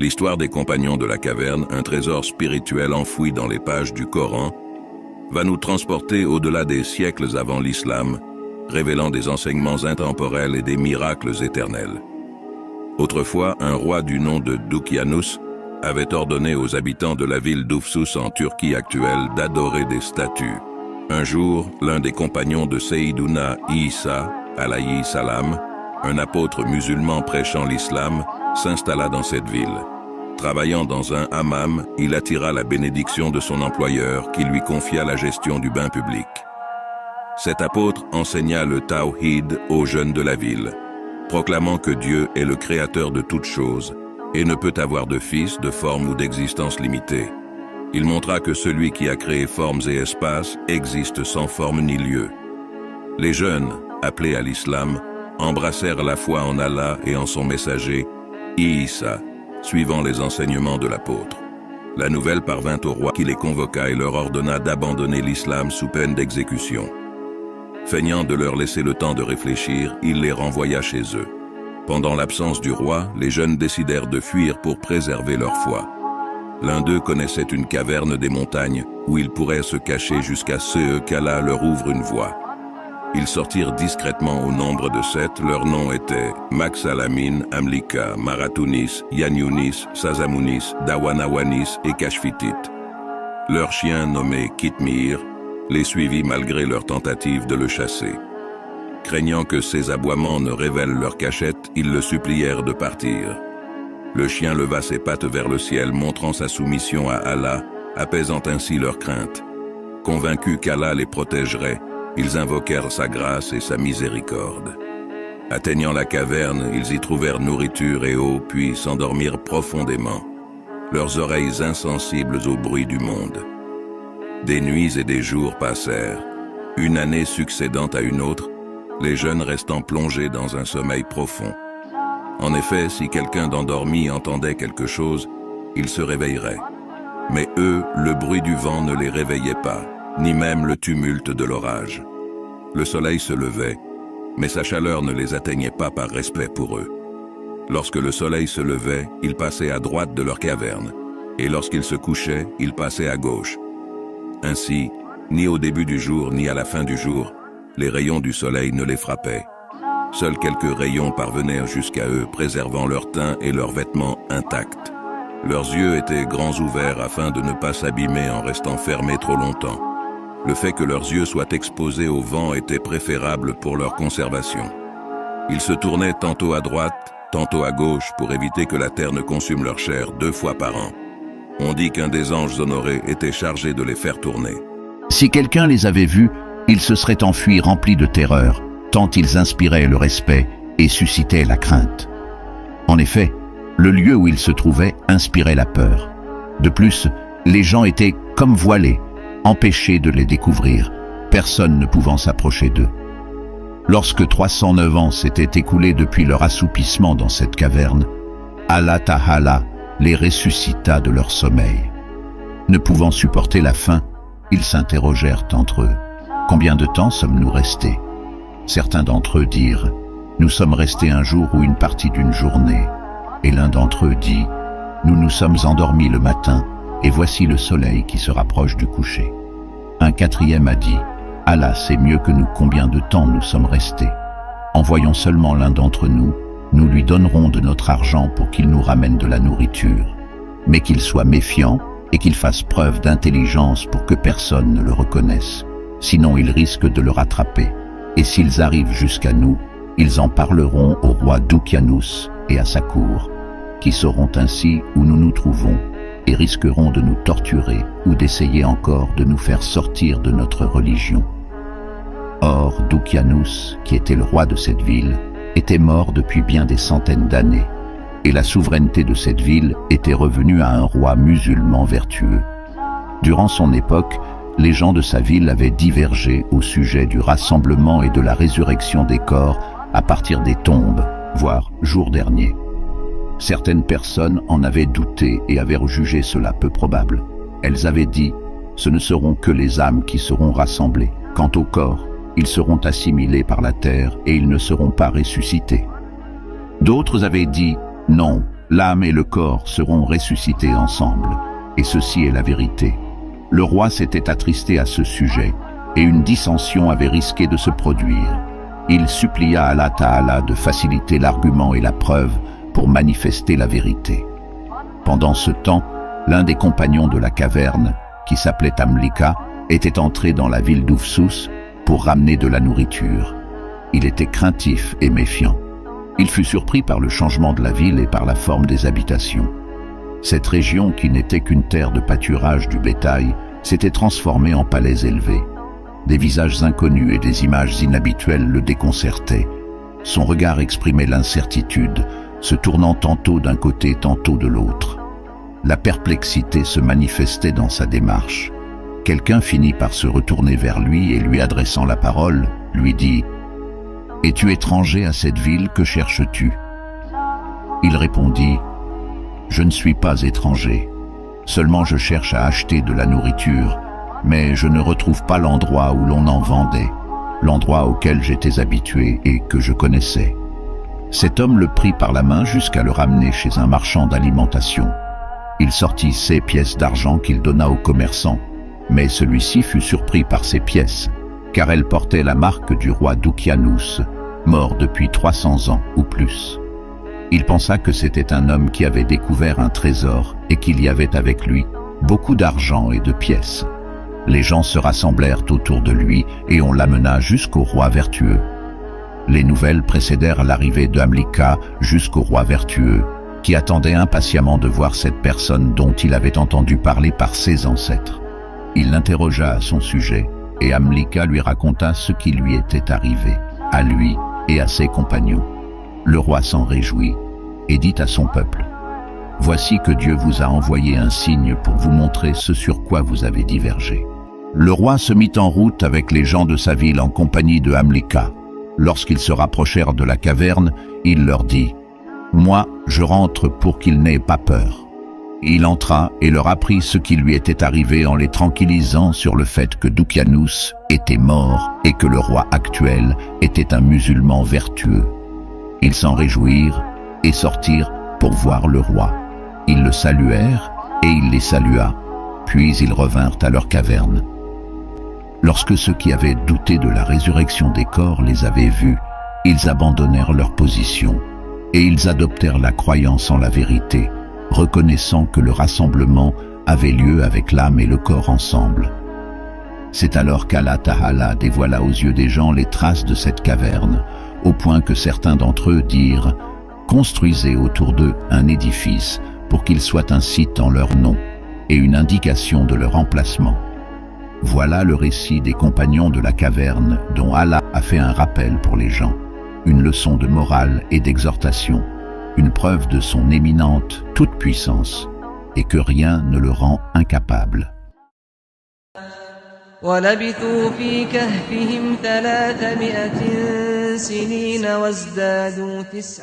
L'histoire des compagnons de la caverne, un trésor spirituel enfoui dans les pages du Coran, va nous transporter au-delà des siècles avant l'islam, révélant des enseignements intemporels et des miracles éternels. Autrefois, un roi du nom de Dukyanus avait ordonné aux habitants de la ville d'Ufsus en Turquie actuelle d'adorer des statues. Un jour, l'un des compagnons de Seyyiduna Isa, alayhi salam, un apôtre musulman prêchant l'islam, s'installa dans cette ville. Travaillant dans un hammam, il attira la bénédiction de son employeur qui lui confia la gestion du bain public. Cet apôtre enseigna le tawhid aux jeunes de la ville, proclamant que Dieu est le créateur de toutes choses et ne peut avoir de fils, de forme ou d'existence limitée. Il montra que celui qui a créé formes et espaces existe sans forme ni lieu. Les jeunes, appelés à l'islam, embrassèrent la foi en Allah et en son messager, Isa, suivant les enseignements de l'apôtre. La nouvelle parvint au roi qui les convoqua et leur ordonna d'abandonner l'islam sous peine d'exécution. Feignant de leur laisser le temps de réfléchir, il les renvoya chez eux. Pendant l'absence du roi, les jeunes décidèrent de fuir pour préserver leur foi. L'un d'eux connaissait une caverne des montagnes où ils pourraient se cacher jusqu'à ce qu'Allah leur ouvre une voie. Ils sortirent discrètement au nombre de 7, leurs noms étaient Maksalamin, Amlika, Maratounis, Yanyunis, Sazamounis, Dawanawanis et Kashfitit. Leur chien nommé Kitmir les suivit malgré leur tentative de le chasser. Craignant que ses aboiements ne révèlent leur cachette, ils le supplièrent de partir. Le chien leva ses pattes vers le ciel, montrant sa soumission à Allah, apaisant ainsi leurs craintes. Convaincus qu'Allah les protégerait, ils invoquèrent sa grâce et sa miséricorde. Atteignant la caverne, ils y trouvèrent nourriture et eau, puis s'endormirent profondément, leurs oreilles insensibles au bruit du monde. Des nuits et des jours passèrent, une année succédant à une autre, les jeunes restant plongés dans un sommeil profond. En effet, si quelqu'un d'endormi entendait quelque chose, il se réveillerait. Mais eux, le bruit du vent ne les réveillait pas, ni même le tumulte de l'orage. Le soleil se levait, mais sa chaleur ne les atteignait pas par respect pour eux. Lorsque le soleil se levait, ils passaient à droite de leur caverne, et lorsqu'ils se couchaient, ils passaient à gauche. Ainsi, ni au début du jour ni à la fin du jour, les rayons du soleil ne les frappaient. Seuls quelques rayons parvenaient jusqu'à eux, préservant leur teint et leurs vêtements intacts. Leurs yeux étaient grands ouverts afin de ne pas s'abîmer en restant fermés trop longtemps. Le fait que leurs yeux soient exposés au vent était préférable pour leur conservation. Ils se tournaient tantôt à droite, tantôt à gauche pour éviter que la terre ne consume leur chair 2 fois par an. On dit qu'un des anges honorés était chargé de les faire tourner. Si quelqu'un les avait vus, il se serait enfui rempli de terreur, tant ils inspiraient le respect et suscitaient la crainte. En effet, le lieu où ils se trouvaient inspirait la peur. De plus, les gens étaient comme voilés, empêchés de les découvrir, personne ne pouvant s'approcher d'eux. Lorsque 309 ans s'étaient écoulés depuis leur assoupissement dans cette caverne, Allah Ta'ala les ressuscita de leur sommeil. Ne pouvant supporter la faim, ils s'interrogèrent entre eux. « Combien de temps sommes-nous restés ?» Certains d'entre eux dirent « Nous sommes restés un jour ou une partie d'une journée. » Et l'un d'entre eux dit « Nous nous sommes endormis le matin, et voici le soleil qui se rapproche du coucher. » Un quatrième a dit « Allah sait mieux que nous combien de temps nous sommes restés. Envoyons seulement l'un d'entre nous, nous lui donnerons de notre argent pour qu'il nous ramène de la nourriture, mais qu'il soit méfiant et qu'il fasse preuve d'intelligence pour que personne ne le reconnaisse. Sinon il risque de le rattraper, et s'ils arrivent jusqu'à nous, ils en parleront au roi Dukyanus et à sa cour, qui sauront ainsi où nous nous trouvons, et risqueront de nous torturer ou d'essayer encore de nous faire sortir de notre religion. » Or, Dukyanus, qui était le roi de cette ville, était mort depuis bien des centaines d'années, et la souveraineté de cette ville était revenue à un roi musulman vertueux. Durant son époque, les gens de sa ville avaient divergé au sujet du rassemblement et de la résurrection des corps à partir des tombes, voire jour dernier. Certaines personnes en avaient douté et avaient jugé cela peu probable. Elles avaient dit « Ce ne seront que les âmes qui seront rassemblées. Quant au corps, ils seront assimilés par la terre et ils ne seront pas ressuscités. » D'autres avaient dit « Non, L'âme et le corps seront ressuscités ensemble, et ceci est la vérité. Le roi s'était attristé à ce sujet, et une dissension avait risqué de se produire. Il supplia Allah Ta'ala de faciliter l'argument et la preuve pour manifester la vérité. Pendant ce temps, l'un des compagnons de la caverne, qui s'appelait Amlika, était entré dans la ville d'Oufsous pour ramener de la nourriture. Il était craintif et méfiant. Il fut surpris par le changement de la ville et par la forme des habitations. Cette région, qui n'était qu'une terre de pâturage du bétail, s'était transformée en palais élevés. Des visages inconnus et des images inhabituelles le déconcertaient. Son regard exprimait l'incertitude, se tournant tantôt d'un côté, tantôt de l'autre. La perplexité se manifestait dans sa démarche. Quelqu'un finit par se retourner vers lui et lui adressant la parole, lui dit « Es-tu étranger à cette ville, que cherches-tu » Il répondit « Je ne suis pas étranger, seulement je cherche à acheter de la nourriture, mais je ne retrouve pas l'endroit où l'on en vendait, l'endroit auquel j'étais habitué et que je connaissais. » Cet homme le prit par la main jusqu'à le ramener chez un marchand d'alimentation. Il sortit 6 pièces d'argent qu'il donna au commerçant, mais celui-ci fut surpris par ces pièces, car elles portaient la marque du roi Doukianous, mort depuis 300 ans ou plus. Il pensa que c'était un homme qui avait découvert un trésor et qu'il y avait avec lui beaucoup d'argent et de pièces. Les gens se rassemblèrent autour de lui et on l'amena jusqu'au roi vertueux. Les nouvelles précédèrent l'arrivée de Amlika jusqu'au roi vertueux, qui attendait impatiemment de voir cette personne dont il avait entendu parler par ses ancêtres. Il l'interrogea à son sujet, et Amlika lui raconta ce qui lui était arrivé, à lui et à ses compagnons. Le roi s'en réjouit, et dit à son peuple « Voici que Dieu vous a envoyé un signe pour vous montrer ce sur quoi vous avez divergé. » Le roi se mit en route avec les gens de sa ville en compagnie de Amlika. Lorsqu'ils se rapprochèrent de la caverne, il leur dit « Moi, je rentre pour qu'ils n'aient pas peur. » Il entra et leur apprit ce qui lui était arrivé en les tranquillisant sur le fait que Doukianous était mort et que le roi actuel était un musulman vertueux. Ils s'en réjouirent et sortirent pour voir le roi. Ils le saluèrent et il les salua, puis ils revinrent à leur caverne. Lorsque ceux qui avaient douté de la résurrection des corps les avaient vus, ils abandonnèrent leur position et ils adoptèrent la croyance en la vérité, reconnaissant que le rassemblement avait lieu avec l'âme et le corps ensemble. C'est alors qu'Allah Ta'ala dévoila aux yeux des gens les traces de cette caverne, au point que certains d'entre eux dirent « Construisez autour d'eux un édifice pour qu'il soit un site en leur nom et une indication de leur emplacement. » Voilà le récit des compagnons de la caverne dont Allah a fait un rappel pour les gens, une leçon de morale et d'exhortation, une preuve de son éminente toute-puissance et que rien ne le rend incapable. وَلَبِثُوا فِي كَهْفِهِمْ 300 سِنِينَ وَازْدَادُوا 9